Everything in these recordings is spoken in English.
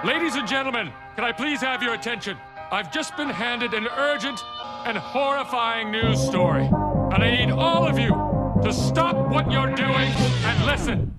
Ladies and gentlemen, can I please have your attention? I've just been handed an urgent and horrifying news story. And I need all of you to stop what you're doing and listen.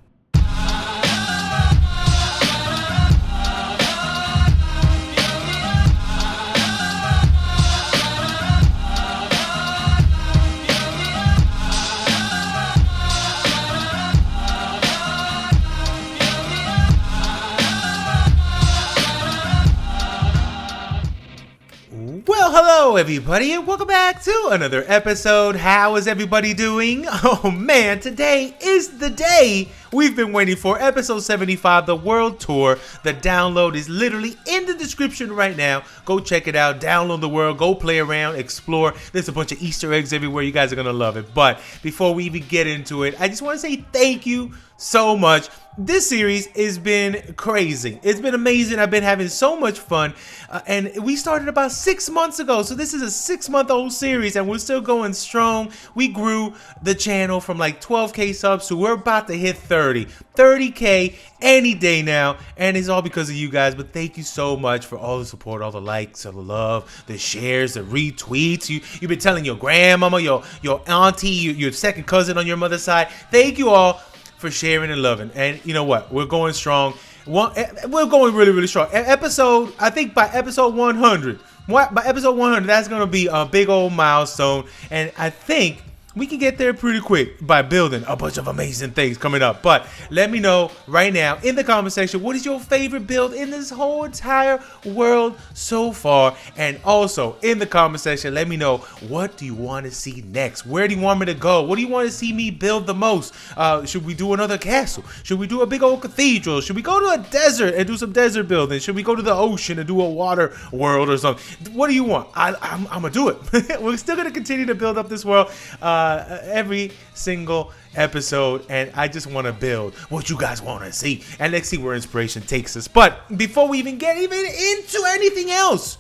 Well, hello everybody, and welcome back to another episode. How is everybody doing? Oh man, today is the day we've been waiting for. Episode 75, the World Tour. The download is literally in the description right now. Go check it out, download the world, go play around, explore. There's a bunch of Easter eggs everywhere. You guys are gonna love it. But before we even get into it, I just want to say thank you so much. This series has been crazy. It's been amazing. I've been having so much fun. And we started about 6 months ago. So this is a 6-month-old series and we're still going strong. We grew the channel from like 12K subs to we're about to hit 30K any day now. And it's all because of you guys. But thank you so much for all the support, all the likes, all the love, the shares, the retweets. You've been telling your grandmama, your auntie, your second cousin on your mother's side. Thank you all for sharing and loving. And you know what? We're going strong. We're going really strong. I think by episode 100, that's going to be a big old milestone. And I think we can get there pretty quick by building a bunch of amazing things coming up. But let me know right now in the comment section, what is your favorite build in this whole entire world so far? And also in the comment section, let me know, what do you want to see next? Where do you want me to go? What do you want to see me build the most? Should we do another castle? Should we do a big old cathedral? Should we go to a desert and do some desert building? Should we go to the ocean and do a water world or something? What do you want? I'm gonna do it. We're still gonna continue to build up this world every single episode, and I just want to build what you guys want to see, and let's see where inspiration takes us. But before we even get into anything else,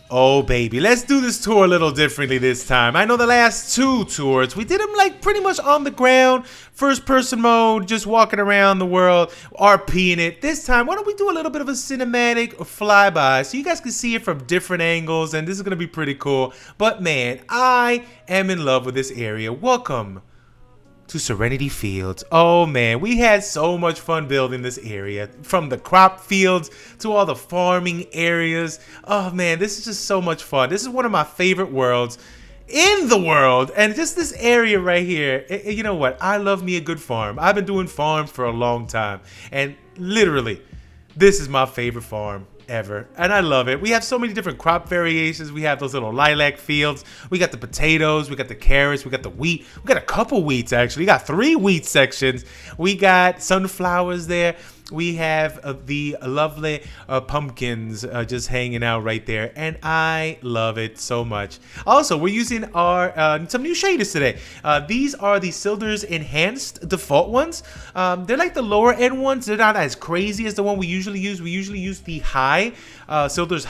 oh baby, let's do this tour a little differently this time. I know the last 2 tours, we did them like pretty much on the ground, first person mode, just walking around the world, RPing it. This time, why don't we do a little bit of a cinematic flyby so you guys can see it from different angles, and this is going to be pretty cool. But man, I am in love with this area. Welcome to Serenity Fields. Oh man, we had so much fun building this area, from the crop fields to all the farming areas. Oh man, this is just so much fun. This is one of my favorite worlds in the world, and just this area right here. You know what? I love me a good farm. I've been doing farms for a long time, and literally, this is my favorite farm ever, and I love it. We have so many different crop variations. We have those little lilac fields. We got the potatoes. We got the carrots. We got the wheat. We got a couple wheats actually. We got 3 wheat sections. We got sunflowers there. We have the lovely pumpkins just hanging out right there, and I love it so much. Also, we're using our some new shaders today. These are the Sildur's enhanced default ones. They're like the lower end ones. They're not as crazy as the one we usually use. We usually use the high, Sildur's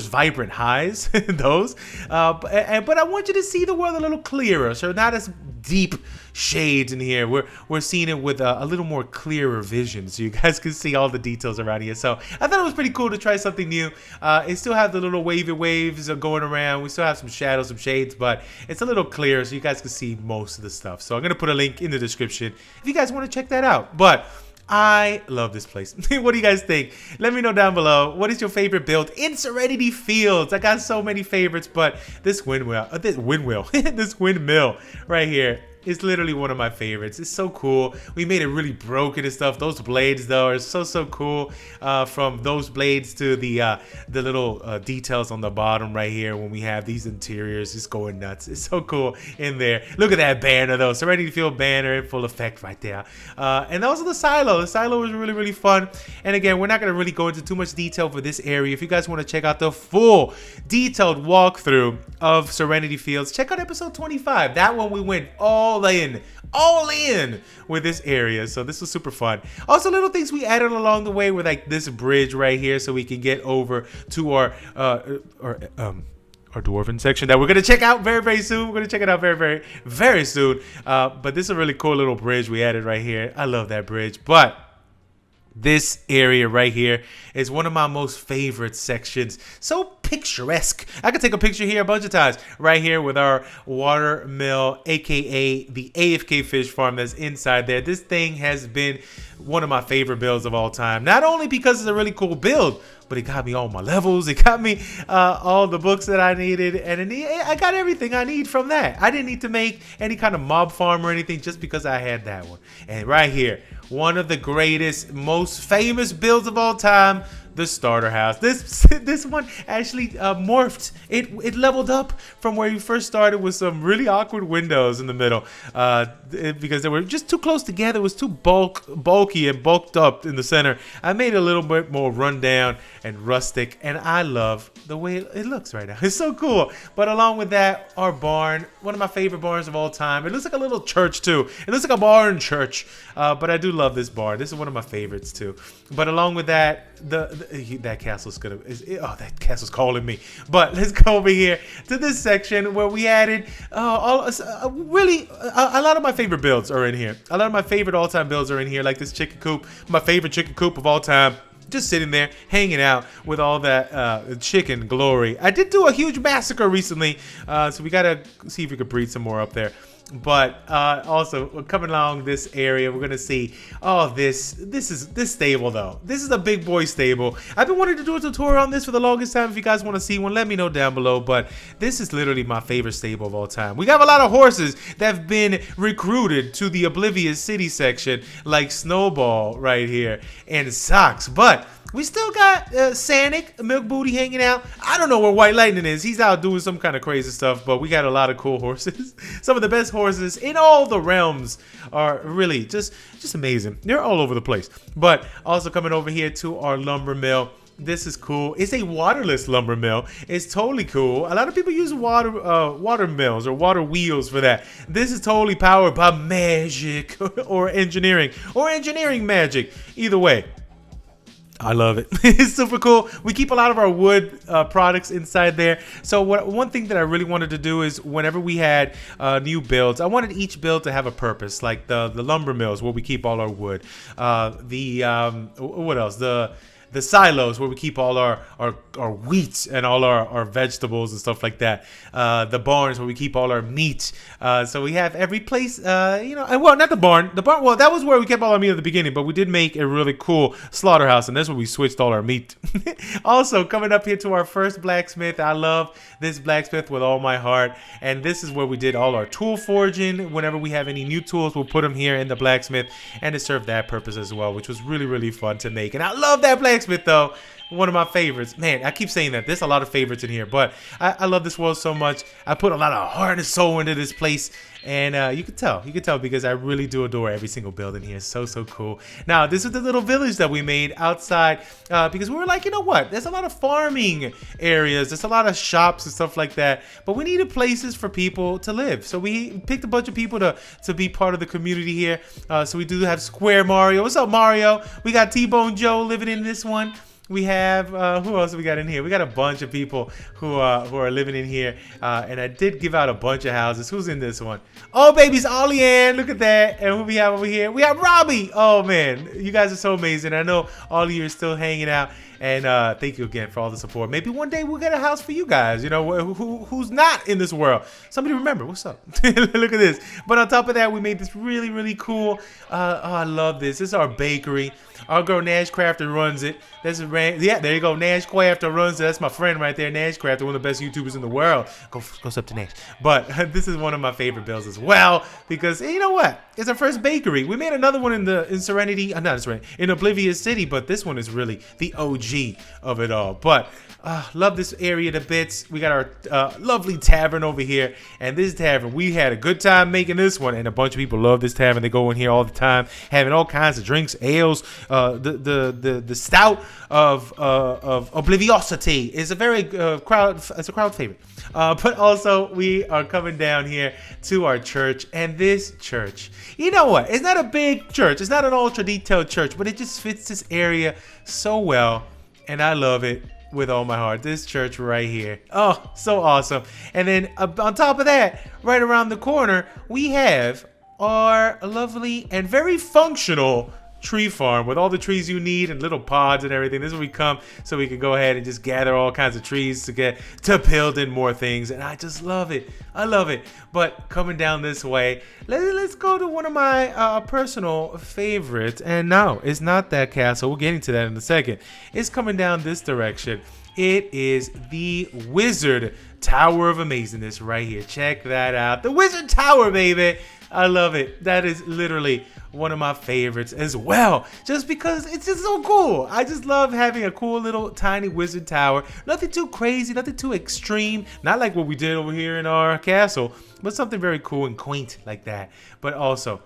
Vibrant Highs, those. But I want you to see the world a little clearer, so not as deep shades in here. We're seeing it with a little more clearer vision, so you guys can see all the details around here. So I thought it was pretty cool to try something new. It still have the little wavy waves going around. We still have some shadows, some shades, but it's a little clearer so you guys can see most of the stuff. So I'm gonna put a link in the description if you guys want to check that out. But I love this place. What do you guys think? Let me know down below. What is your favorite build in Serenity Fields? I got so many favorites, but this windmill right here is literally one of my favorites. It's so cool. We made it really broken and stuff. Those blades though are so cool. From those blades to the little details on the bottom right here when we have these interiors, it's going nuts. It's so cool in there. Look at that banner though. Serenity Field banner in full effect right there. And also the silo. The silo was really fun. And again, we're not going to really go into too much detail for this area. If you guys want to check out the full detailed walkthrough of Serenity Fields, check out episode 25. That one we went all in with this area, so this was super fun. Also, little things we added along the way were like this bridge right here, so we can get over to our Dwarven section that we're gonna check out very soon. We're gonna check it out very soon. But this is a really cool little bridge we added right here. I love that bridge. But This area right here is one of my most favorite sections. So picturesque. I could take a picture here a bunch of times. Right here with our water mill, aka the AFK fish farm that's inside there. This thing has been one of my favorite builds of all time. Not only because it's a really cool build, but it got me all my levels. It got me all the books that I needed. And I got everything I need from that. I didn't need to make any kind of mob farm or anything just because I had that one. And right here, one of the greatest, most famous builds of all time, the starter house. This one actually morphed. It leveled up from where you first started with some really awkward windows in the middle because they were just too close together. It was too bulky and bulked up in the center. I made it a little bit more rundown and rustic, and I love the way it looks right now. It's so cool. But along with that, our barn, one of my favorite barns of all time. It looks like a little church too. It looks like a barn church, but I do love this barn. This is one of my favorites too. But along with that, that castle's that castle's calling me. But let's go over here to this section where we added really a lot of my favorite builds are in here. A lot of my favorite all-time builds are in here, like this chicken coop, my favorite chicken coop of all time. Just sitting there, hanging out with all that chicken glory. I did do a huge massacre recently, so we gotta see if we could breed some more up there. But also coming along this area, we're gonna see this stable though. This is a big boy stable. I've been wanting to do a tutorial on this for the longest time. If you guys want to see one, let me know down below. But this is literally my favorite stable of all time. We have a lot of horses that have been recruited to the Oblivious City section, like Snowball right here and Socks. But we still got Sanic, Milk Booty hanging out. I don't know where White Lightning is. He's out doing some kind of crazy stuff, but we got a lot of cool horses. Some of the best horses in all the realms are really just amazing. They're all over the place. But also coming over here to our lumber mill. This is cool. It's a waterless lumber mill. It's totally cool. A lot of people use water mills or water wheels for that. This is totally powered by magic or engineering magic. Either way, I love it. It's super cool. We keep a lot of our wood products inside there. So one thing that I really wanted to do is whenever we had new builds, I wanted each build to have a purpose, like the lumber mills where we keep all our wood. What else? The silos where we keep all our wheat and all our vegetables and stuff like that. The barns where we keep all our meat. So we have every place, well, not the barn. The barn, well, that was where we kept all our meat at the beginning, but we did make a really cool slaughterhouse, and that's where we switched all our meat. Also, coming up here to our first blacksmith. I love this blacksmith with all my heart, and this is where we did all our tool forging. Whenever we have any new tools, we'll put them here in the blacksmith, and it served that purpose as well, which was really, really fun to make. And I love that blacksmith though. One of my favorites. Man, I keep saying that. There's a lot of favorites in here, but I love this world so much. I put a lot of heart and soul into this place, and you can tell because I really do adore every single building here. It's so cool. Now, this is the little village that we made outside because we were like, you know what? There's a lot of farming areas. There's a lot of shops and stuff like that, but we needed places for people to live. So we picked a bunch of people to be part of the community here. So we do have Square Mario. What's up, Mario? We got T-Bone Joe living in this one. We have, who else we got in here? We got a bunch of people who are living in here. And I did give out a bunch of houses. Who's in this one? Oh, baby's Ollie Ann. Look at that. And who we have over here? We have Robbie. Oh, man. You guys are so amazing. I know all of you are still hanging out. And thank you again for all the support. Maybe one day we'll get a house for you guys, you know, who's not in this world. Somebody remember, what's up? Look at this. But on top of that, we made this really, really cool. I love this. This is our bakery. Our girl Nash Crafter runs it. Yeah, there you go. Nash Crafter runs it. That's my friend right there, Nash Crafter, one of the best YouTubers in the world. Goes up to Nash. But this is one of my favorite builds as well because you know what? It's our first bakery. We made another one in Serenity, not in Serenity, in Oblivious City, but this one is really the OG of it all. But love this area to bits. We got our lovely tavern over here, and this tavern, we had a good time making this one, and a bunch of people love this tavern. They go in here all the time, having all kinds of drinks, ales. The stout of Obliviosity is a very crowd favorite. But also we are coming down here to our church, and this church, you know what? It's not a big church. It's not an ultra detailed church, but it just fits this area so well, and I love it with all my heart. This church right here, oh, so awesome. And then on top of that, right around the corner, we have our lovely and very functional tree farm with all the trees you need and little pods and everything. This is where we come so we can go ahead and just gather all kinds of trees to build in more things, and I just love it. I love it. But coming down this way, let's go to one of my personal favorites, and no, it's not that castle. We're getting to that in a second. It's coming down this direction. It is the Wizard Tower of Amazingness right here. Check that out. The Wizard Tower, baby. I love it. That is literally one of my favorites as well, just because it's just so cool. I just love having a cool little tiny wizard tower. Nothing too crazy, nothing too extreme. Not like what we did over here in our castle, but something very cool and quaint like that. But also,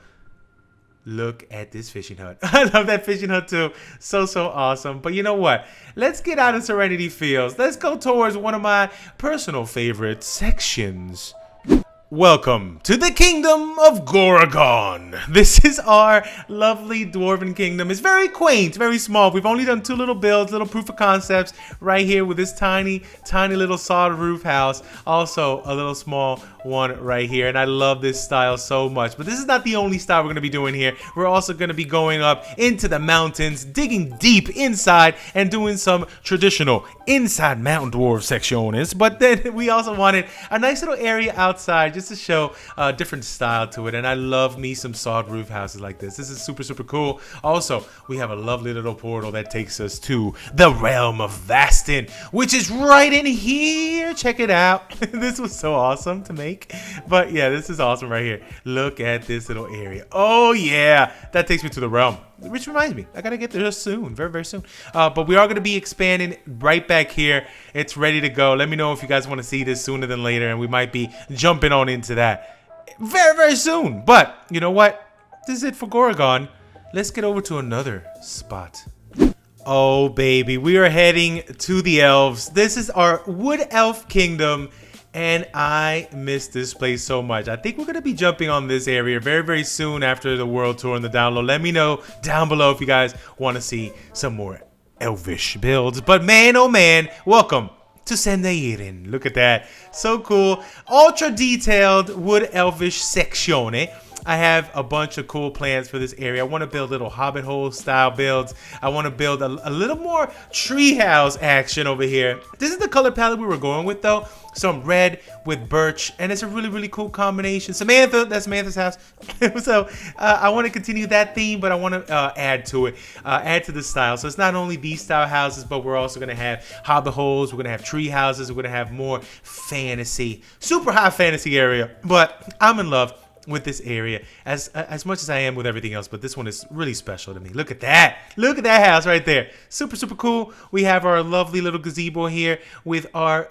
look at this fishing hut. I love that fishing hut too. So awesome. But you know what? Let's get out of Serenity Fields. Let's go towards one of my personal favorite sections. Welcome to the Kingdom of Goragon. This is our lovely Dwarven kingdom. It's very quaint, very small. We've only done 2 little builds, little proof of concepts right here with this tiny little sod roof house. Also a little small one right here, and I love this style so much. But this is not the only style we're going to be doing here. We're also going to be going up into the mountains, digging deep inside, and doing some traditional inside mountain dwarf sections. But then we also wanted a nice little area outside just to show a different style to it, and I love me some sod roof houses like this. This is super cool. Also, we have a lovely little portal that takes us to the realm of Vastin, which is right in here. Check it out. This was so awesome to make. But yeah, this is awesome right here. Look at this little area. Oh yeah, that takes me to the realm, which reminds me, I gotta get there soon, very soon. But we are gonna be expanding right back here. It's ready to go. Let me know if you guys want to see this sooner than later, and we might be jumping on into that very soon. But you know what? This is it for Goragon. Let's get over to another spot. Oh baby, we are heading to the elves. This is our wood elf kingdom, and I miss this place so much. I think we're going to be jumping on this area very soon after the world tour and the download. Let me know down below if you guys want to see some more elvish builds. But man, oh man, welcome to Sendairin. Look at that. So cool. Ultra detailed wood elvish section. I have a bunch of cool plans for this area. I want to build little hobbit hole style builds. I want to build a little more treehouse action over here. This is the color palette we were going with though. Some red with birch, and it's a really cool combination. Samantha, that's Samantha's house. So I want to continue that theme, but I want to add to it, add to the style. So it's not only these style houses, but we're also going to have hobbit holes. We're going to have tree houses. We're going to have more fantasy, super high fantasy area. But I'm in love with this area as much as I am with everything else, but this one is really special to me. Look at that. Look at that house right there. Super cool. We have our lovely little gazebo here with our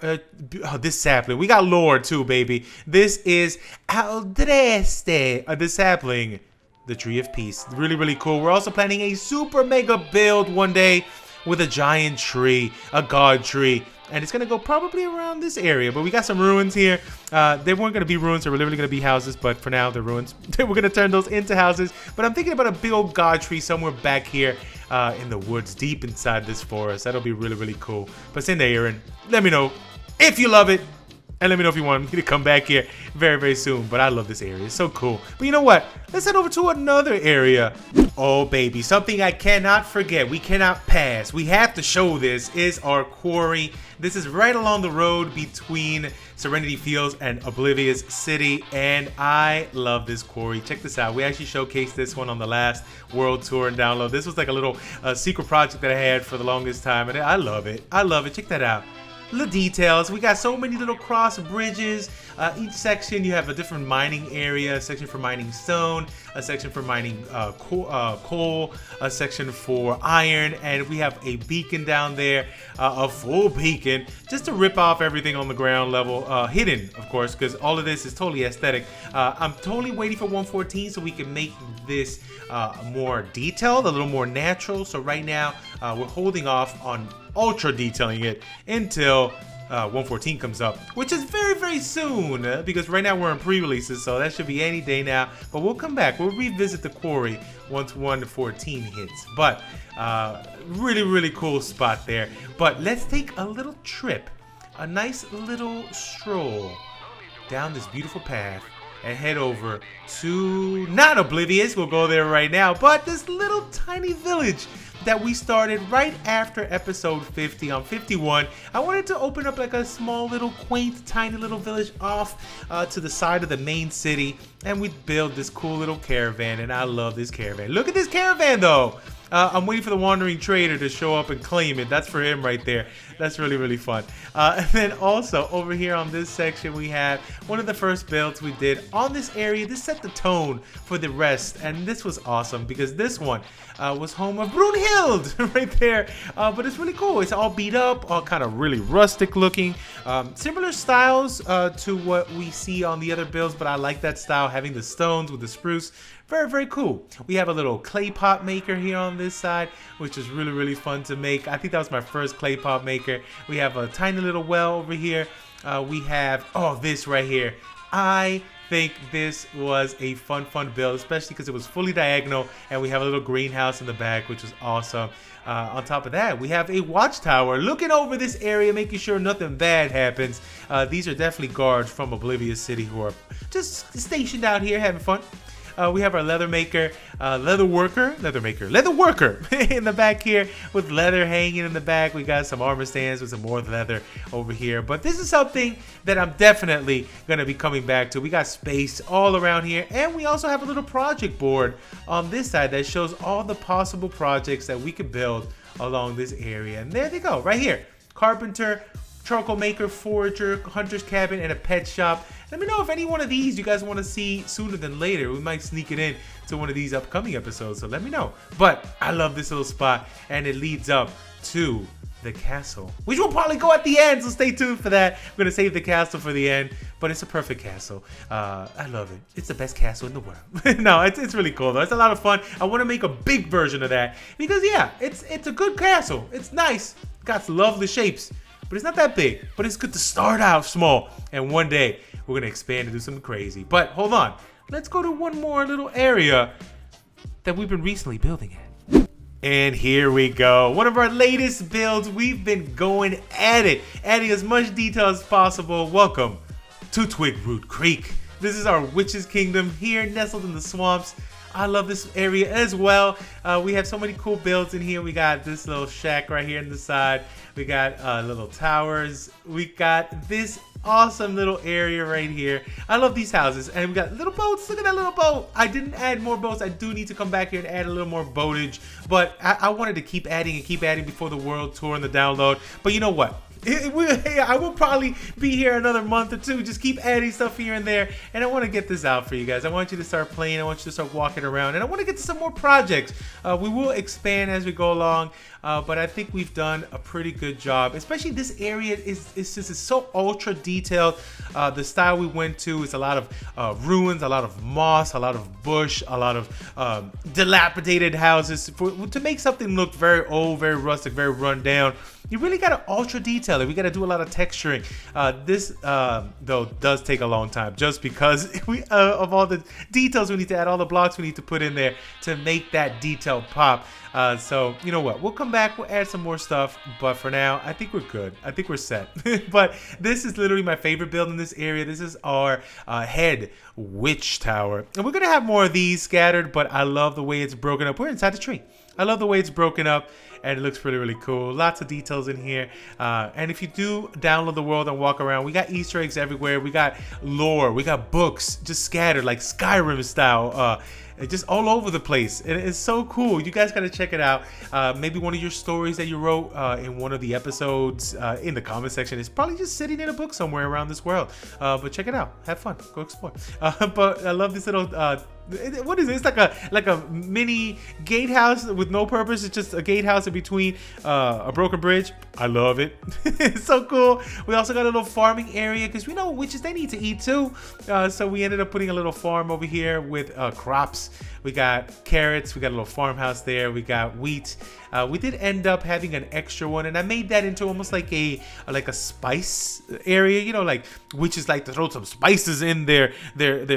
this sapling. We got lore too, baby. This is Aldreste, the sapling, the tree of peace. Really cool. We're also planning a super mega build one day with a giant tree, a god tree. And it's going to go probably around this area. But we got some ruins here. They weren't going to be ruins. They were literally going to be houses. But for now, they're ruins. We're going to turn those into houses. But I'm thinking about a big old god tree somewhere back here in the woods, deep inside this forest. That'll be really cool. But send Aaron, let me know if you love it. And let me know if you want me to come back here very soon. But I love this area. It's so cool. But you know what? Let's head over to another area. Oh, baby. Something I cannot forget. We cannot pass. We have to show this is our quarry. This is right along the road between Serenity Fields and Oblivious City. And I love this quarry. Check this out. We actually showcased this one on the last world tour and download. This was like a little secret project that I had for the longest time. And I love it. I love it. Check that out. Little details. We got so many little cross bridges. Each section you have a different mining area, a section for mining stone, a section for mining coal, a section for iron, and we have a beacon down there, a full beacon, just to rip off everything on the ground level, hidden of course, because all of this is totally aesthetic. I'm totally waiting for 114 so we can make this more detailed, a little more natural. So right now we're holding off on ultra detailing it until 114 comes up, which is very soon, because right now we're in pre-releases, so that should be any day now. But we'll come back, we'll revisit the quarry once 114 hits. But really cool spot there. But let's take a little trip, a nice little stroll down this beautiful path and head over to, not Oblivious, we'll go there right now, but this little tiny village that we started right after episode 50. On 51, I wanted to open up like a small little quaint tiny little village off to the side of the main city, and we'd build this cool little caravan, and I love this caravan. Look at this caravan though. I'm waiting for the wandering trader to show up and claim it. That's for him right there. That's really, really fun. And then also over here on this section, we have one of the first builds we did on this area. This set the tone for the rest, and this was awesome because this one was home of Brunhild right there. But it's really cool. It's all beat up, all kind of really rustic looking. Similar styles to what we see on the other builds, but I like that style, having the stones with the spruce. Very, very cool. We have a little clay pot maker here on this side, which is really, really fun to make. I think that was my first clay pot maker. We have a tiny little well over here. We have, oh, this right here. I think this was a fun build, especially because it was fully diagonal, and we have a little greenhouse in the back, which was awesome. On top of that, we have a watchtower looking over this area, making sure nothing bad happens. These are definitely guards from Oblivious City who are just stationed out here having fun. We have our leather worker in the back here with leather hanging in the back. We got some armor stands with some more leather over here. But this is something that I'm definitely going to be coming back to. We got space all around here. And we also have a little project board on this side that shows all the possible projects that we could build along this area. And there they go, right here. Carpenter, charcoal maker, forager, hunter's cabin, and a pet shop. Let me know if any one of these you guys want to see sooner than later. We might sneak it in to one of these upcoming episodes, so let me know. But I love this little spot, and it leads up to the castle, which will probably go at the end, so stay tuned for that. I'm going to save the castle for the end, but it's a perfect castle. I love it. It's the best castle in the world. No, it's really cool, though. It's a lot of fun. I want to make a big version of that because, yeah, it's a good castle. It's nice. Got some lovely shapes. But it's not that big, but it's good to start out small. And one day, we're going to expand and do something crazy. But hold on. Let's go to one more little area that we've been recently building at. And here we go. One of our latest builds. We've been going at it, adding as much detail as possible. Welcome to Twigroot Creek. This is our witch's kingdom here, nestled in the swamps. I love this area as well. We have so many cool builds in here. We got this little shack right here on the side. We got little towers. We got this awesome little area right here. I love these houses. And we got little boats. Look at that little boat. I didn't add more boats. I do need to come back here and add a little more boatage. But I wanted to keep adding before the world tour and the download. But you know what? I will probably be here another month or two. Just keep adding stuff here and there, and I want to get this out for you guys. I want you to start playing. I want you to start walking around, and I want to get to some more projects. We will expand as we go along, but I think we've done a pretty good job. Especially this area is so ultra detailed. The style we went to is a lot of ruins, a lot of moss, a lot of bush, a lot of dilapidated houses to make something look very old, very rustic, very run down. You really got to ultra detail it. We got to do a lot of texturing. This, though, does take a long time just because of all the details we need to add, all the blocks we need to put in there to make that detail pop. So, you know what? We'll come back. We'll add some more stuff. But for now, I think we're good. I think we're set. But this is literally my favorite build in this area. This is our head witch tower. And we're going to have more of these scattered, but I love the way it's broken up. We're inside the tree. I love the way it's broken up, and it looks really, really cool. Lots of details in here. And if you do download the world and walk around, we got Easter eggs everywhere. We got lore. We got books just scattered like Skyrim style. Just all over the place. It's so cool. You guys got to check it out. Maybe one of your stories that you wrote in one of the episodes in the comment section is probably just sitting in a book somewhere around this world. But check it out. Have fun. Go explore. But I love this little... what is it? It's like a mini gatehouse with no purpose. It's just a gatehouse in between a broken bridge. I love it. It's so cool. We also got a little farming area because we know witches, they need to eat too. So we ended up putting a little farm over here with crops. We got carrots. We got a little farmhouse there. We got wheat. We did end up having an extra one, and I made that into almost like a spice area. You know, like witches like to throw some spices in their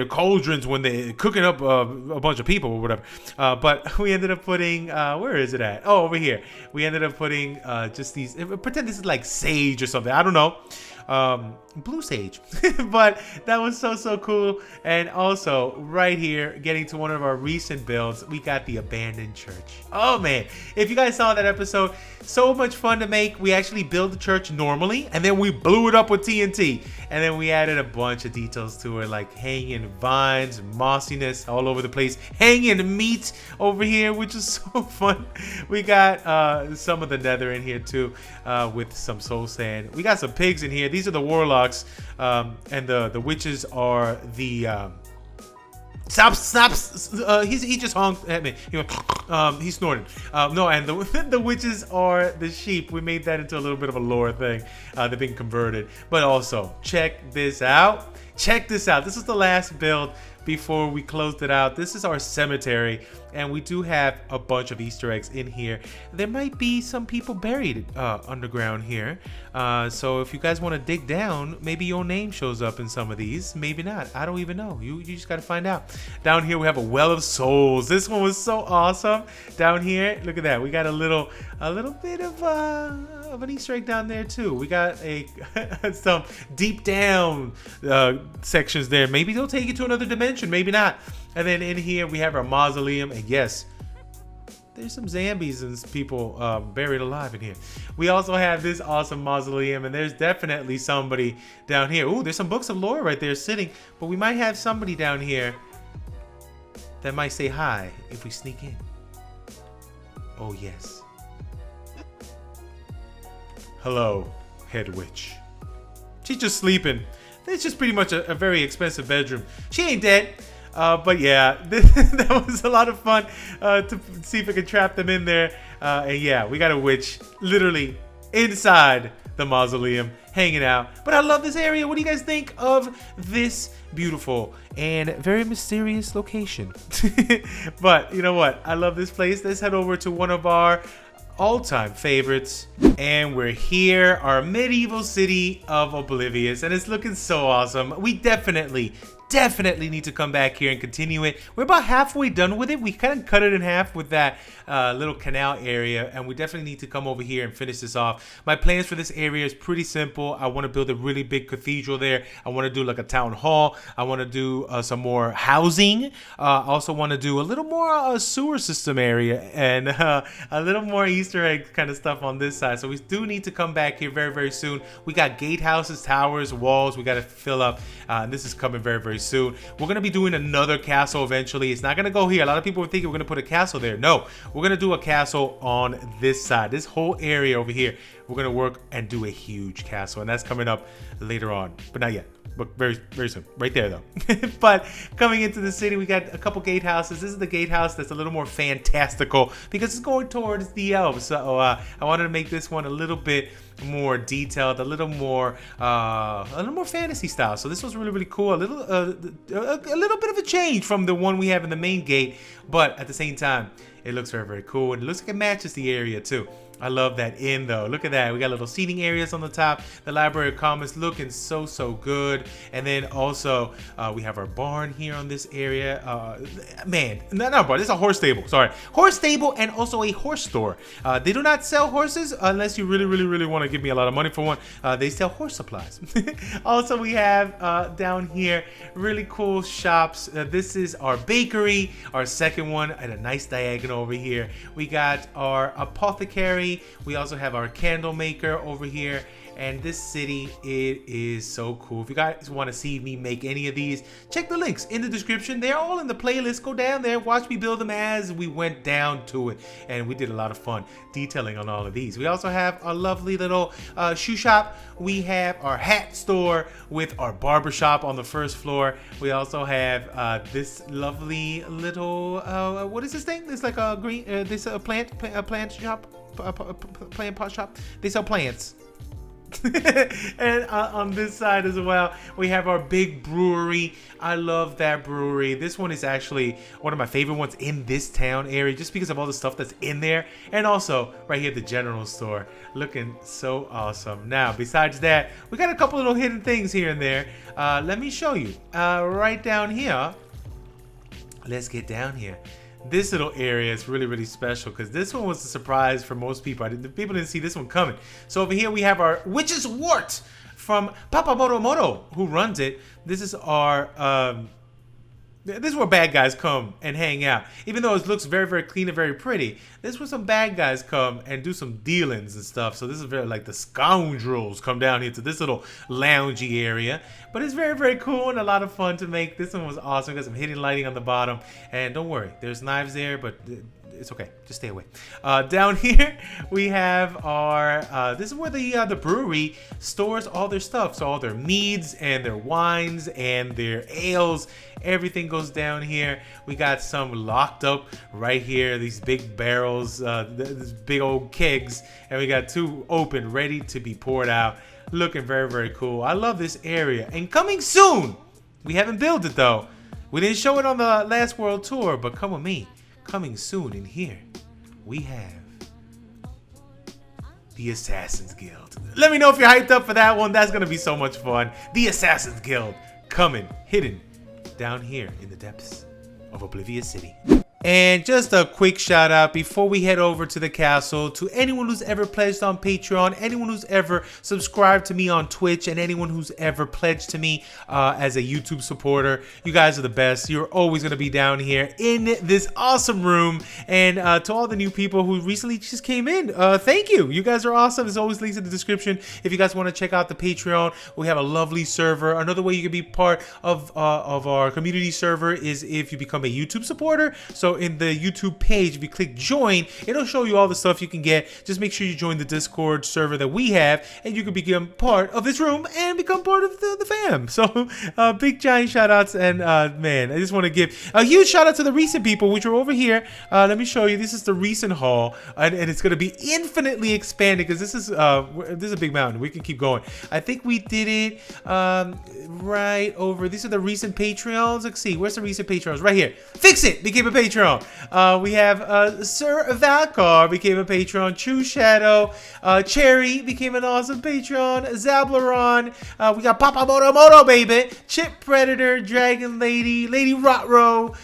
cauldrons when they're cooking up a bunch of people or whatever. But we ended up putting where is it at? Oh, over here. We ended up putting just these. Pretend this is like sage or something. I don't know. blue sage. But that was so cool. And also right here, getting to one of our recent builds, we got the abandoned church. Oh man, if you guys saw that episode, so much fun to make. We actually built the church normally, and then we blew it up with TNT, and then we added a bunch of details to it, like hanging vines, mossiness all over the place, hanging meat over here, which is so fun. We got some of the nether in here too, with some soul sand. We got some pigs in here. These are the warlocks, and the witches are the Stops. He just honked at me. He went, he snorted. No, and the witches are the sheep. We made that into a little bit of a lore thing. They're being converted. But also, check this out. Check this out. This is the last build before we closed it out. This is our cemetery, and we do have a bunch of Easter eggs in here. There might be some people buried underground here. So if you guys want to dig down, maybe your name shows up in some of these. Maybe not. I don't even know. You just got to find out. Down here we have a well of souls. This one was so awesome. Down here, look at that. We got a little bit of an Easter egg down there too. We got some deep down sections there. Maybe they'll take you to another dimension, maybe not. And then in here we have our mausoleum, and yes, there's some zombies and people buried alive in here. We also have this awesome mausoleum, and there's definitely somebody down here. Ooh, there's some books of lore right there sitting, but we might have somebody down here that might say hi if we sneak in. Oh yes. Hello, head witch. She's just sleeping. It's just pretty much a very expensive bedroom. She ain't dead. But yeah, that was a lot of fun to see if we could trap them in there. And yeah, we got a witch literally inside the mausoleum hanging out. But I love this area. What do you guys think of this beautiful and very mysterious location? But you know what? I love this place. Let's head over to one of our all-time favorites, and we're here, our medieval city of Oblivious, and it's looking so awesome. We definitely need to come back here and continue it. We're about halfway done with it. We kind of cut it in half with that little canal area, and we definitely need to come over here and finish this off. My plans for this area is pretty simple. I want to build a really big cathedral there. I want to do like a town hall. I want to do some more housing. I also want to do a little more sewer system area, and a little more Easter egg kind of stuff on this side. So we do need to come back here very soon. We got gatehouses, towers, walls we got to fill up, and this is coming very soon. We're going to be doing another castle eventually. It's not going to go here. A lot of people were thinking we're going to put a castle there. No, we're going to do a castle on this side. This whole area over here, we're going to work and do a huge castle, and that's coming up later on, but not yet. But very soon. Right there, though. But coming into the city, we got a couple gatehouses. This is the gatehouse that's a little more fantastical because it's going towards the elves. So I wanted to make this one a little bit more detailed, a little more fantasy style. So this was really cool. A little bit of a change from the one we have in the main gate, but at the same time, it looks very cool, and it looks like it matches the area too. I love that inn though. Look at that. We got little seating areas on the top. The Library of Commons looking so good. And then also we have our barn here on this area. Man, no, bro. This is a horse stable. Sorry, horse stable, and also a horse store. They do not sell horses unless you really want to give me a lot of money for one. They sell horse supplies. Also, we have down here really cool shops. This is our bakery, our second one, at a nice diagonal over here. We got our apothecary. We also have our candle maker over here, and this city, it is so cool. If you guys want to see me make any of these, check the links in the description. They're all in the playlist. Go down there, watch me build them as we went down to it, and we did a lot of fun detailing on all of these. We also have our lovely little shoe shop. We have our hat store with our barber shop on the first floor. We also have this lovely little what is this thing? It's like a green this a plant shop, plant pot shop. They sell plants. And on this side as well, we have our big brewery. I love that brewery. This one is actually one of my favorite ones in this town area, just because of all the stuff that's in there. And also right here, the general store, looking so awesome. Now, besides that, we got a couple little hidden things here and there. Let me show you. Right down here, let's get down here. This little area is really special because this one was a surprise for most people. People didn't see this one coming. So over here we have our witch's wart. from Papa Moto, who runs it. This is our this is where bad guys come and hang out. Even though it looks very, very clean and very pretty, this is where some bad guys come and do some dealings and stuff. So this is very like the scoundrels come down here to this little loungy area. But it's very, very cool and a lot of fun to make. This one was awesome. Got some hidden lighting on the bottom. And don't worry, there's knives there, but it's okay. Just stay away. Down here we have our. This is where the brewery stores all their stuff. So all their meads and their wines and their ales. Everything goes down here. We got some locked up right here. These big barrels, these big old kegs, and we got 2 open, ready to be poured out. Looking very, very cool. I love this area. And coming soon. We haven't built it though. We didn't show it on the last world tour, but come with me. Coming soon in here, we have the Assassin's Guild. Let me know if you're hyped up for that one. That's gonna be so much fun. The Assassin's Guild coming, hidden down here in the depths of Oblivious City. And just a quick shout out before we head over to the castle to anyone who's ever pledged on Patreon, anyone who's ever subscribed to me on Twitch, and anyone who's ever pledged to me as a YouTube supporter. You guys are the best. You're always going to be down here in this awesome room. And to all the new people who recently just came in, thank you. You guys are awesome. There's always links in the description if you guys want to check out the Patreon. We have a lovely server. Another way you can be part of our community server is if you become a YouTube supporter. So in the YouTube page, if you click join, it'll show you all the stuff you can get. Just make sure you join the Discord server that we have, and you can become part of this room and become part of the fam. So big giant shout outs, and man, I just want to give a huge shout out to the recent people which are over here. Let me show you. This is the recent haul, and it's going to be infinitely expanded because this is a big mountain. We can keep going. I think we did it right over. These are the recent Patreons. Let's see, where's the recent Patreons? Right here. Fix It became a Patreon. We have Sir Valkar became a patron. True Shadow. Cherry became an awesome patron. Zablaron. We got Papa Moto, baby. Chip Predator. Dragon Lady. Lady Rotro.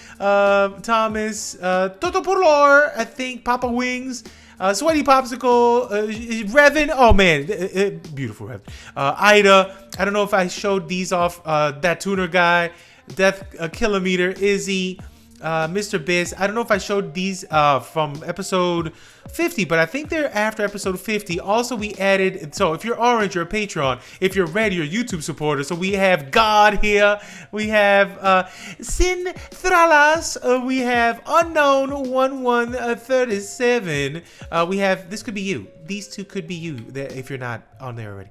Thomas. Toto Porlor. I think. Papa Wings. Sweaty Popsicle, Revan, oh man, beautiful Revan. Ida, I don't know if I showed these off, that tuner guy, Death Kilometer, Izzy, Mr. Biz. I don't know if I showed these from episode 50, but I think they're after episode 50. Also, we added, so if you're orange, you're a patron. If you're red, you're a YouTube supporter. So we have God here. We have Sin Thralas. We have Unknown 1137. We have, this could be you. These two could be you if you're not on there already.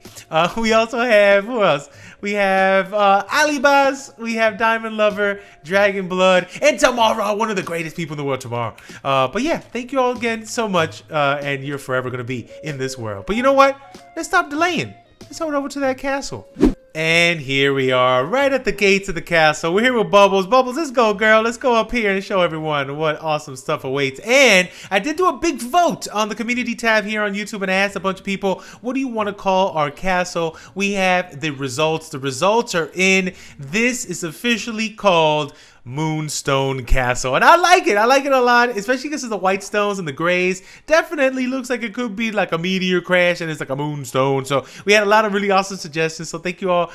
We also have, who else? We have Alibas. We have Diamond Lover, Dragon Blood, and Tomorrow, one of the greatest people in the world, Tomorrow. But yeah, thank you all again so much. And you're forever going to be in this world. But you know what? Let's stop delaying. Let's head over to that castle. And here we are, right at the gates of the castle. We're here with Bubbles. Bubbles, let's go, girl. Let's go up here and show everyone what awesome stuff awaits. And I did do a big vote on the community tab here on YouTube, and I asked a bunch of people, what do you want to call our castle? We have the results. The results are in. This is officially called Moonstone Castle, and I like it. I like it a lot, especially because of the white stones and the grays. Definitely looks like it could be like a meteor crash, and it's like a moonstone. So we had a lot of really awesome suggestions. So thank you all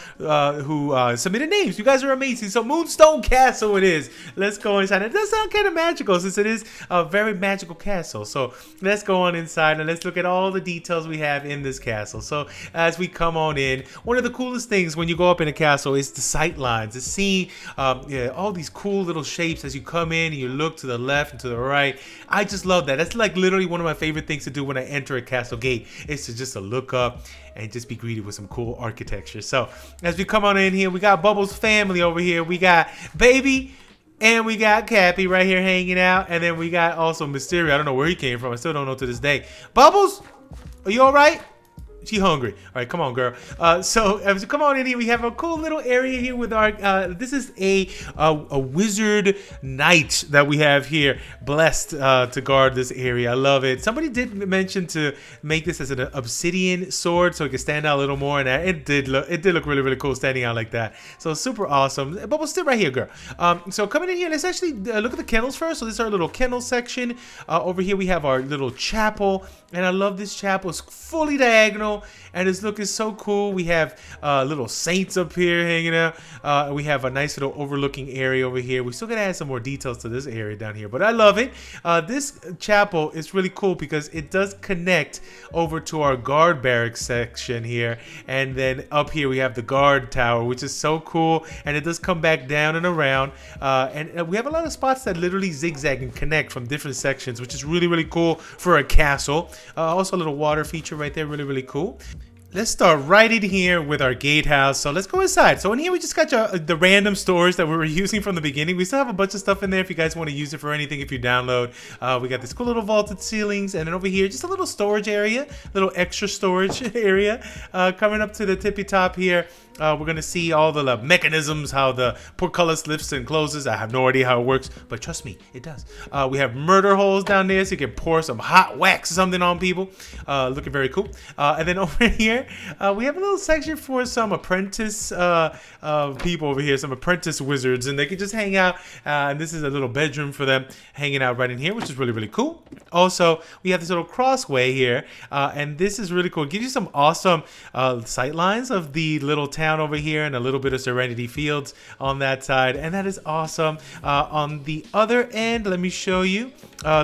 who submitted names. You guys are amazing. So Moonstone Castle it is. Let's go inside. It does sound kind of magical since it is a very magical castle. So let's go on inside and let's look at all the details we have in this castle. So as we come on in, one of the coolest things when you go up in a castle is the sight lines. To see all these cool little shapes as you come in and you look to the left and to the right. I just love that. That's like literally one of my favorite things to do when I enter a castle gate, is to just look up and just be greeted with some cool architecture. So as we come on in here, we got Bubbles family over here. We got Baby and we got Cappy right here hanging out, and then we got also Mysterio. I don't know where he came from. I still don't know to this day. Bubbles, are you all right? She hungry. All right, come on, girl. So come on in here. We have a cool little area here with our. This is a wizard knight that we have here, blessed to guard this area. I love it. Somebody did mention to make this as an obsidian sword so it can stand out a little more, and it did look really, really cool standing out like that. So super awesome. Bubble, sit right here, girl. So coming in here, let's actually look at the kennels first. So this is our little kennel section. Over here we have our little chapel, and I love this chapel. It's fully diagonal. aerial, and it's looking so cool. We have little saints up here hanging out. We have a nice little overlooking area over here. We still gotta add some more details to this area down here, but I love it. This chapel is really cool because it does connect over to our guard barracks section here, and then up here we have the guard tower, which is so cool, and it does come back down and around, and we have a lot of spots that literally zigzag and connect from different sections, which is really, really cool for a castle. Also a little water feature right there, really, really cool. Let's start right in here with our gatehouse. So let's go inside. So in here we just got the random stores that we were using from the beginning. We still have a bunch of stuff in there if you guys want to use it for anything if you download. We got this cool little vaulted ceilings, and then over here just a little storage area, little extra storage area. Coming up to the tippy top here, we're going to see all the mechanisms, how the portcullis lifts and closes. I have no idea how it works, but trust me, it does. We have murder holes down there so you can pour some hot wax or something on people. Looking very cool. And then over here, we have a little section for some apprentice people over here, some apprentice wizards, and they can just hang out. And this is a little bedroom for them hanging out right in here, which is really, really cool. Also, we have this little crossway here, and this is really cool. It gives you some awesome sight lines of the little town over here and a little bit of Serenity Fields on that side, and that is awesome. On the other end, let me show you.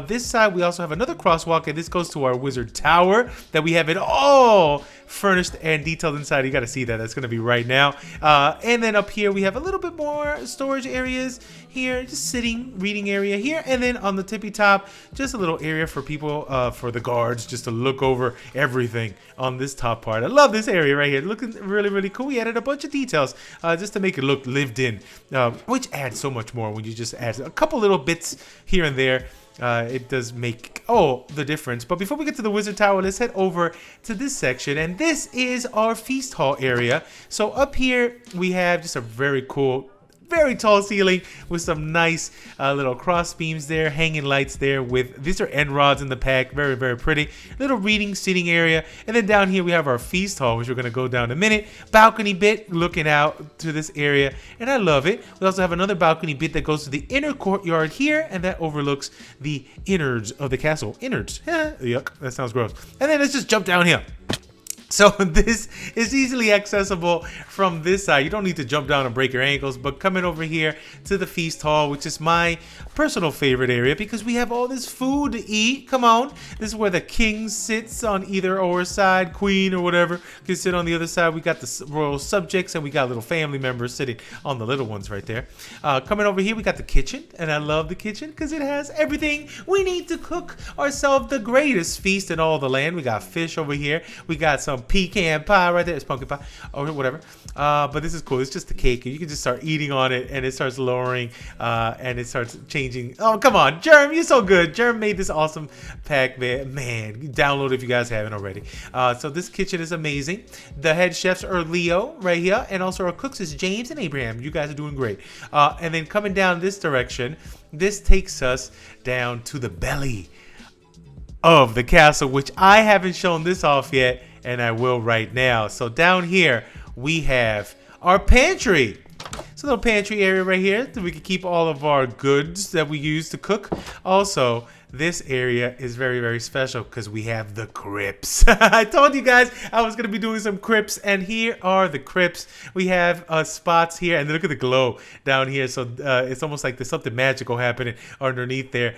This side, we also have another crosswalk, and this goes to our wizard tower that we have it all furnished and detailed inside. You got to see that. That's going to be right now. And then up here, we have a little bit more storage areas here, just sitting, reading area here. And then on the tippy top, just a little area for people, for the guards, just to look over everything on this top part. I love this area right here. Looking really, really cool. We added a bunch of details just to make it look lived in, which adds so much more when you just add a couple little bits here and there. It does make the difference. But before we get to the wizard tower, let's head over to this section, and this is our feast hall area. So up here we have just a very cool, very tall ceiling with some nice little cross beams there, hanging lights there with, these are end rods in the pack, very, very pretty. Little reading, sitting area. And then down here we have our feast hall, which we're going to go down in a minute. Balcony bit looking out to this area, and I love it. We also have another balcony bit that goes to the inner courtyard here, and that overlooks the innards of the castle. Innards, yuck, that sounds gross. And then let's just jump down here. So this is easily accessible from this side. You don't need to jump down and break your ankles, but coming over here to the feast hall, which is my personal favorite area because we have all this food to eat. Come on. This is where the king sits on either or side, queen or whatever can sit on the other side. We got the royal subjects, and we got little family members sitting on the little ones right there. Coming over here, we got the kitchen, and I love the kitchen because it has everything we need to cook ourselves the greatest feast in all the land. We got fish over here. We got some pecan pie right there. It's pumpkin pie or whatever, but this is cool. It's just a cake, and you can just start eating on it, and it starts lowering, and it starts changing. Oh, come on, Germ, you're so good. Germ made this awesome pack, man. Download it if you guys haven't already. So this kitchen is amazing. The head chefs are Leo right here, and also our cooks is James and Abraham. You guys are doing great. And then coming down this direction, this takes us down to the belly of the castle, which I haven't shown this off yet, and I will right now. So down here we have our pantry. It's a little pantry area right here that we can keep all of our goods that we use to cook. Also, this area is very, very special because we have the crypts. I told you guys I was going to be doing some crypts, and here are the crypts. We have spots here, and look at the glow down here. So it's almost like there's something magical happening underneath there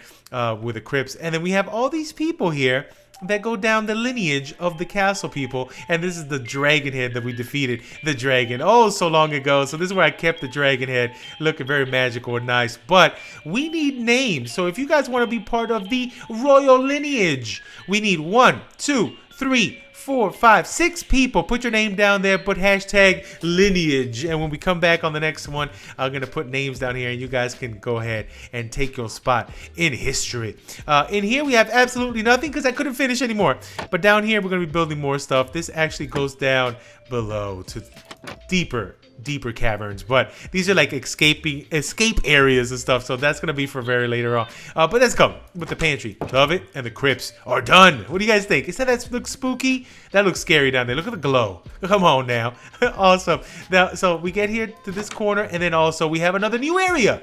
with the crypts. And then we have all these people here that go down the lineage of the castle people, and this is the dragon head that we defeated, the dragon, so long ago. So this is where I kept the dragon head, looking very magical and nice. But we need names, so if you guys want to be part of the royal lineage, we need 1, 2, 3, 4, 5, 6 people. Put your name down there, put hashtag lineage, and when we come back on the next one, I'm gonna put names down here, and you guys can go ahead and take your spot in history. In here we have absolutely nothing because I couldn't finish anymore, but down here we're gonna be building more stuff. This actually goes down below to deeper caverns, but these are like escape areas and stuff, so that's gonna be for very later on. But let's go with the pantry. Love it. And the crypts are done. What do you guys think? Is that looks spooky? That looks scary down there. Look at the glow. Come on now. Awesome. Now, so we get here to this corner, and then also we have another new area.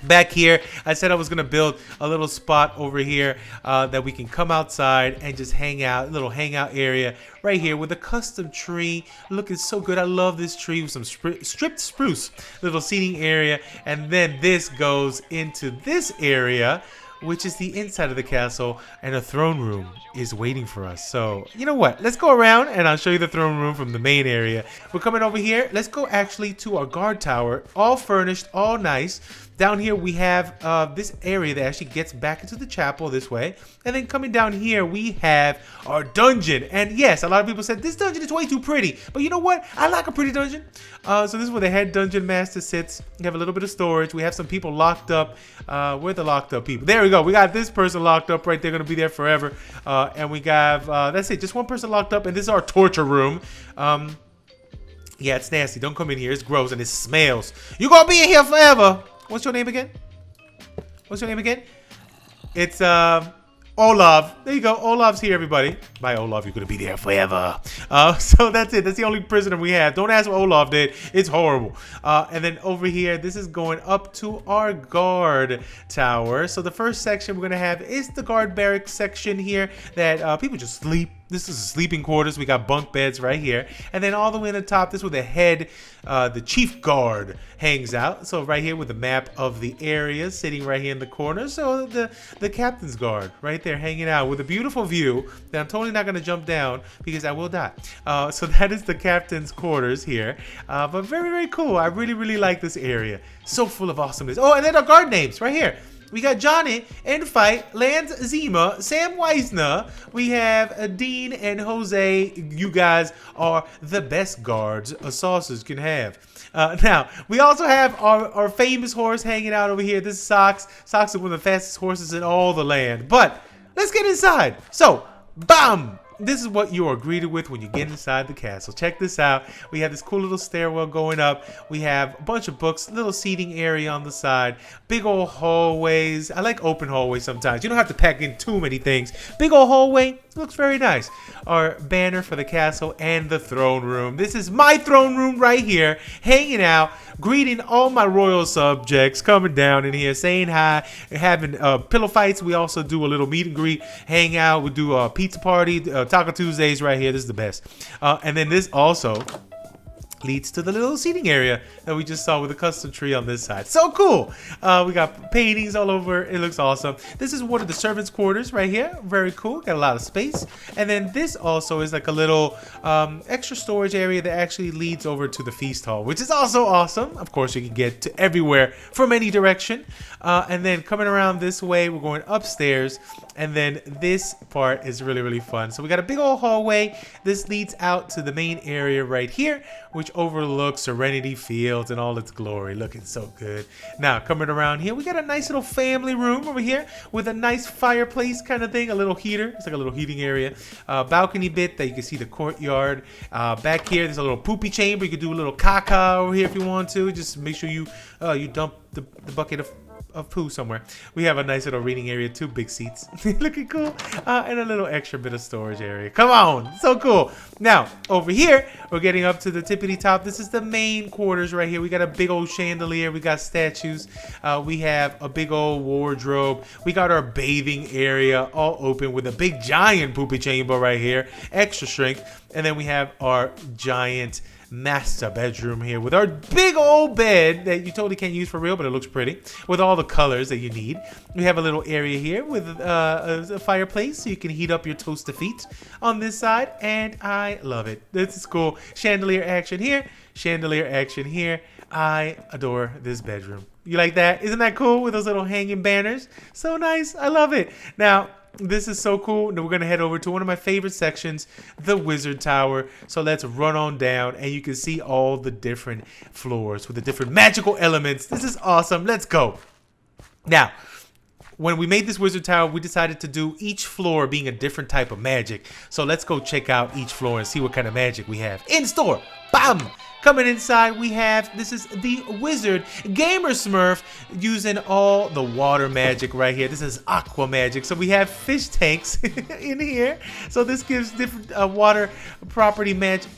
Back here, I said I was gonna build a little spot over here that we can come outside and just hang out, a little hangout area right here with a custom tree looking so good. I love this tree with some stripped spruce, little seating area, and then this goes into this area, which is the inside of the castle, and a throne room is waiting for us. So, you know what? Let's go around and I'll show you the throne room from the main area. We're coming over here. Let's go actually to our guard tower, all furnished, all nice. Down here we have this area that actually gets back into the chapel this way. And then coming down here we have our dungeon. And yes, a lot of people said this dungeon is way too pretty. But you know what? I like a pretty dungeon. So this is where the head dungeon master sits. We have a little bit of storage. We have some people locked up. Where are the locked up people? There we go. We got this person locked up right there. Going to be there forever. And we got, that's it. Just one person locked up. And this is our torture room. Yeah, it's nasty. Don't come in here. It's gross and it smells. You're going to be in here forever. What's your name again? What's your name again? It's Olaf. There you go. Olaf's here, everybody. Bye, Olaf. You're going to be there forever. So that's it. That's the only prisoner we have. Don't ask what Olaf did. It's horrible. And then over here, this is going up to our guard tower. So the first section we're going to have is the guard barracks section here that people just sleep. This is sleeping quarters. We got bunk beds right here. And then all the way in the top, this is where the head, the chief guard hangs out. So right here with the map of the area sitting right here in the corner. So the captain's guard right there hanging out with a beautiful view that I'm totally not going to jump down because I will die. So that is the captain's quarters here. But very, very cool. I really, really like this area. So full of awesomeness. Oh, and then our guard names right here. We got Johnny, Fight, Lance Zima, Sam Weisner. We have Dean and Jose. You guys are the best guards a sausage can have. Now, we also have our famous horse hanging out over here. This is Sox. Sox is one of the fastest horses in all the land. But let's get inside. So, bam! This is what you are greeted with when you get inside the castle. Check this out. We have this cool little stairwell going up. We have a bunch of books, little seating area on the side, big old hallways. I like open hallways sometimes. You don't have to pack in too many things. Big old hallway. Looks very nice. Our banner for the castle and the throne room. This is my throne room right here, hanging out, greeting all my royal subjects, coming down in here, saying hi, having pillow fights. We also do a little meet and greet, hang out. We do a pizza party, Taco Tuesdays right here. This is the best. And then this also leads to the little seating area that we just saw with a custom tree on this side. So cool. We got paintings all over. It looks awesome. This is one of the servants' quarters right here. Very cool. Got a lot of space. And then this also is like a little extra storage area that actually leads over to the feast hall, which is also awesome. Of course, you can get to everywhere from any direction. And then coming around this way, we're going upstairs. And then this part is really, really fun. So we got a big old hallway. This leads out to the main area right here, which overlooks Serenity Fields and all its glory. Looking so good. Now, coming around here, we got a nice little family room over here with a nice fireplace kind of thing, a little heater. It's like a little heating area. Balcony bit that you can see the courtyard. Back here, there's a little poopy chamber. You can do a little caca over here if you want to. Just make sure you dump the bucket of poo somewhere. We have a nice little reading area, 2 big seats. Looking cool. And a little extra bit of storage area. Come on. So cool. Now, over here, we're getting up to the tippity top. This is the main quarters right here. We got a big old chandelier. We got statues. We have a big old wardrobe. We got our bathing area all open with a big giant poopy chamber right here. Extra strength. And then we have our giant master bedroom here with our big old bed that you totally can't use for real, but it looks pretty with all the colors that you need. We have a little area here with a fireplace so you can heat up your toaster feet on this side, and I love it. This is cool. Chandelier action here, chandelier action here. I adore this bedroom. You like that? Isn't that cool with those little hanging banners? So nice. I love it. Now, this is so cool. Now we're going to head over to one of my favorite sections, the Wizard Tower. So let's run on down and you can see all the different floors with the different magical elements. This is awesome. Let's go. Now, when we made this Wizard Tower, we decided to do each floor being a different type of magic. So let's go check out each floor and see what kind of magic we have in store. Bam! Coming inside, we have, this is the Wizard Gamer Smurf using all the water magic right here. This is aqua magic. So we have fish tanks in here. So this gives different water property magic,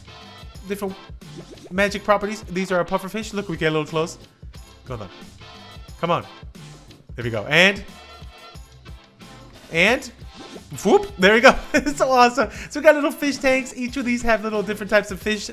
different magic properties. These are our puffer fish. Look, we get a little close. Go on. Come on. There we go. And whoop, there we go. It's so awesome. So we got little fish tanks. Each of these have little different types of fish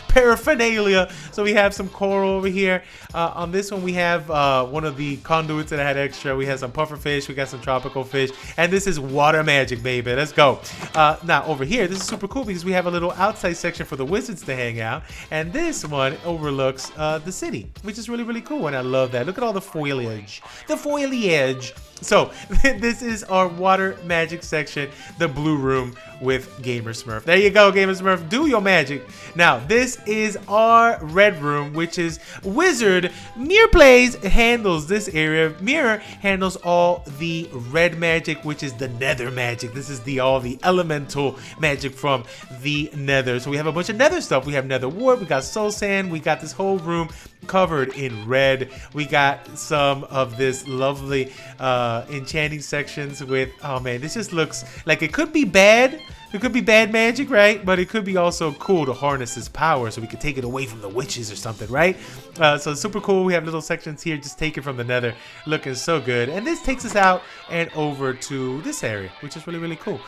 paraphernalia. So we have some coral over here. On this one, we have one of the conduits that I had extra. We have some puffer fish. We got some tropical fish. And this is water magic, baby. Let's go. Now, over here, this is super cool because we have a little outside section for the wizards to hang out. And this one overlooks the city, which is really, really cool. And I love that. Look at all the foliage. The foliage. So this is our water magic section, the blue room with Gamer Smurf. There you go, Gamer Smurf. Do your magic. Now, this is our red room, which is Wizard. Mirror Plays handles this area. Mirror handles all the red magic, which is the nether magic. This is all the elemental magic from the nether. So we have a bunch of nether stuff. We have nether wart, we got soul sand, we got this whole room covered in red. We got some of this lovely enchanting sections with, oh man, this just looks like it could be bad. It could be bad magic, right? But it could be also cool to harness this power so we could take it away from the witches or something, right? So super cool. We have little sections here just taken from the nether. Looking so good. And this takes us out and over to this area, which is really, really cool.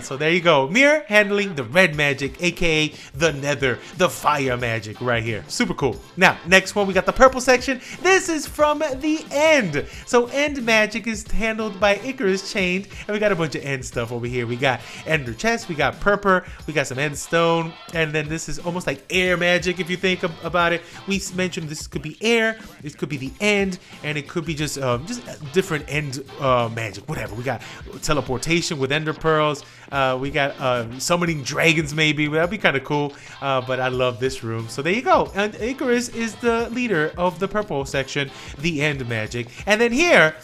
So there you go. Mirror handling the red magic, aka the nether, the fire magic right here. Super cool. Now, next one, we got the purple section. This is from the end. So end magic is handled by Icarus Chained. And we got a bunch of end stuff over here. We got ender chest. We got ProleteR, we got some end stone, and then this is almost like air magic if you think about it. We mentioned this could be air, this could be the end, and it could be just different end magic, whatever. We got teleportation with ender pearls. We got summoning dragons maybe. That'd be kind of cool, but I love this room. So there you go. And Icarus is the leader of the purple section, the end magic. And then here,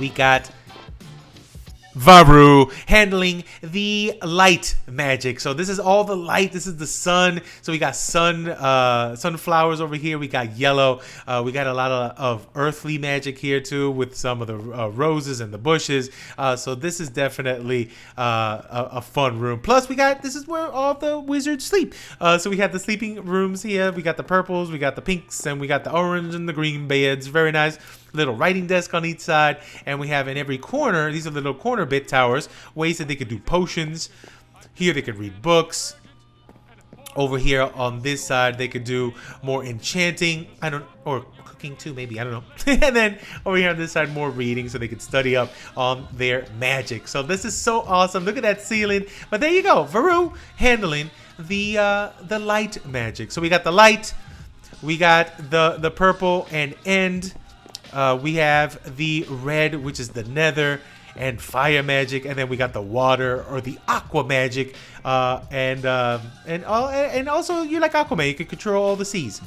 we got Varu handling the light magic. So this is all the light. This is the sun. So we got sunflowers over here. We got yellow. We got a lot of earthly magic here too, with some of the roses and the bushes. So this is definitely a fun room. Plus this is where all the wizards sleep. So we have the sleeping rooms here. We got the purples, we got the pinks, and we got the orange and the green beds. Very nice. Little writing desk on each side, and we have in every corner, these are little corner bit towers, ways that they could do potions. Here they could read books. Over here on this side they could do more enchanting, or cooking too, maybe, I don't know. And then over here on this side, more reading, so they could study up on their magic. So this is so awesome. Look at that ceiling. But there you go, Varu handling the light magic. So we got the light, we got the purple and end. We have the red, which is the nether and fire magic, and then we got the water or the aqua magic, and also you like Aquaman, you can control all the seas.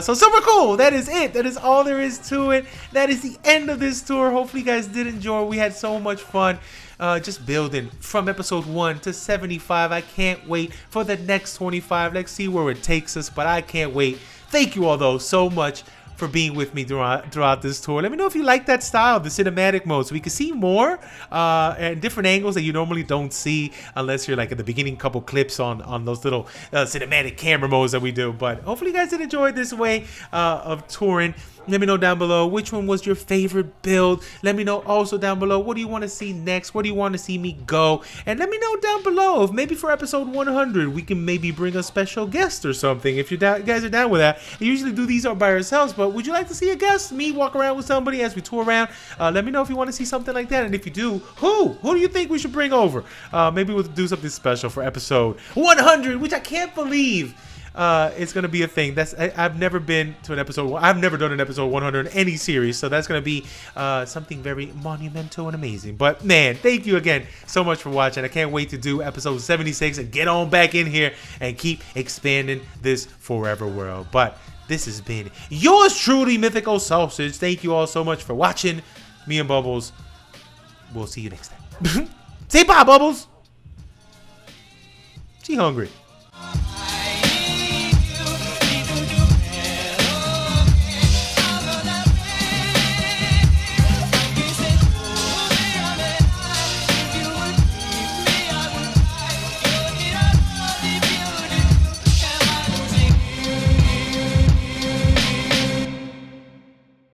So super cool. That is it. That is all there is to it. That is the end of this tour. Hopefully you guys did enjoy. We had so much fun. Just building from episode 1 to 75. I can't wait for the next 25. Let's see where it takes us, but I can't wait. Thank you all though so much for being with me throughout this tour. Let me know if you like that style, the cinematic mode, so we can see more and different angles that you normally don't see unless you're like at the beginning couple clips on those little cinematic camera modes that we do. But hopefully you guys did enjoy this way of touring. Let me know down below which one was your favorite build. Let me know also down below, what do you want to see next? Where do you want to see me go? And let me know down below if maybe for episode 100 we can maybe bring a special guest or something. If you guys are down with that. I usually do these all by ourselves, but would you like to see a guest? Me walk around with somebody as we tour around? Let me know if you want to see something like that. And if you do, who do you think we should bring over? Maybe we'll do something special for episode 100, which I can't believe. It's gonna be a thing. I've never been to an episode. I've never done an episode 100 in any series, so that's gonna be something very monumental and amazing. But man, thank you again so much for watching. I can't wait to do episode 76 and get on back in here and keep expanding this forever world. But this has been yours truly, Mythical Sausage. Thank you all so much for watching. Me and Bubbles. We'll see you next time. Say bye, Bubbles. She hungry.